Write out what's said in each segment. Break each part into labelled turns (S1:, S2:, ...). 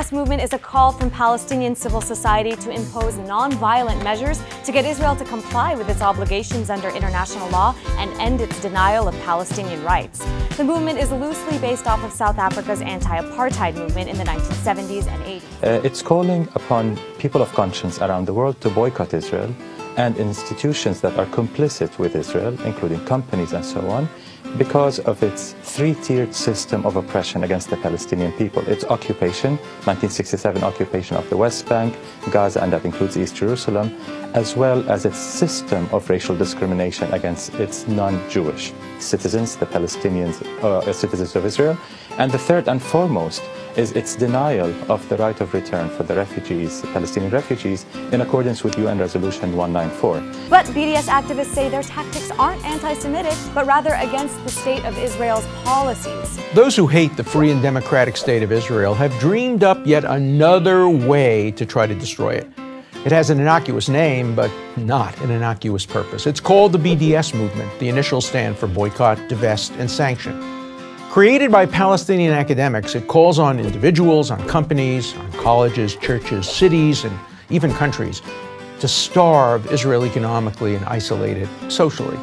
S1: BDS movement is a call from Palestinian civil society to impose non-violent measures to get Israel to comply with its obligations under international law and end its denial of Palestinian rights. The movement is loosely based off of South Africa's anti-apartheid movement in the 1970s and 80s.
S2: It's calling upon people of conscience around the world to boycott Israel and institutions that are complicit with Israel, including companies and so on, because of its three-tiered system of oppression against the Palestinian people. Its occupation, 1967 occupation of the West Bank, Gaza, and that includes East Jerusalem, as well as its system of racial discrimination against its non-Jewish citizens, the Palestinians, citizens of Israel. And the third and foremost is its denial of the right of return for the refugees, Palestinian refugees, in accordance with UN Resolution 194.
S1: But BDS activists say their tactics aren't anti-Semitic, but rather against the state of Israel's policies.
S3: Those who hate the free and democratic state of Israel have dreamed up yet another way to try to destroy it. It has an innocuous name, but not an innocuous purpose. It's called the BDS movement. The initials stand for boycott, divest, and sanction. Created by Palestinian academics, it calls on individuals, on companies, on colleges, churches, cities, and even countries to starve Israel economically and isolate it socially.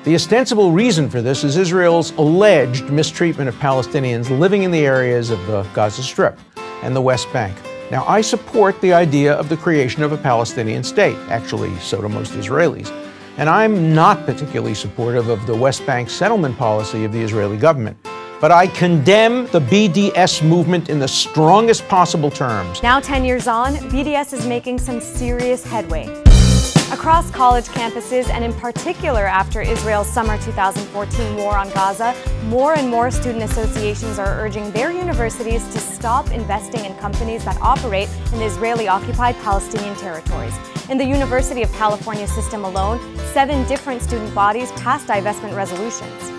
S3: The ostensible reason for this is Israel's alleged mistreatment of Palestinians living in the areas of the Gaza Strip and the West Bank. Now, I support the idea of the creation of a Palestinian state. Actually, so do most Israelis. And I'm not particularly supportive of the West Bank settlement policy of the Israeli government. But I condemn the BDS movement in the strongest possible terms.
S1: Now 10 years on, BDS is making some serious headway. Across college campuses, and in particular after Israel's summer 2014 war on Gaza, more and more student associations are urging their universities to stop investing in companies that operate in the Israeli-occupied Palestinian territories. In the University of California system alone, 7 different student bodies passed divestment resolutions.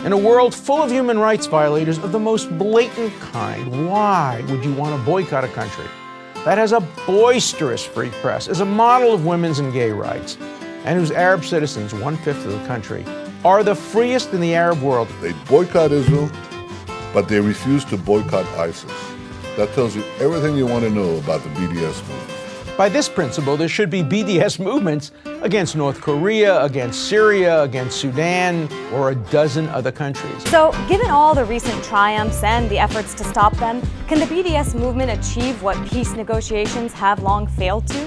S3: In a world full of human rights violators of the most blatant kind, why would you want to boycott a country that has a boisterous free press, is a model of women's and gay rights, and whose Arab citizens, 1/5 of the country, are the freest in the Arab world?
S4: They boycott Israel, but they refuse to boycott ISIS. That tells you everything you want to know about the BDS movement.
S3: By this principle, there should be BDS movements against North Korea, against Syria, against Sudan, or a dozen other countries.
S1: So, given all the recent triumphs and the efforts to stop them, can the BDS movement achieve what peace negotiations have long failed to?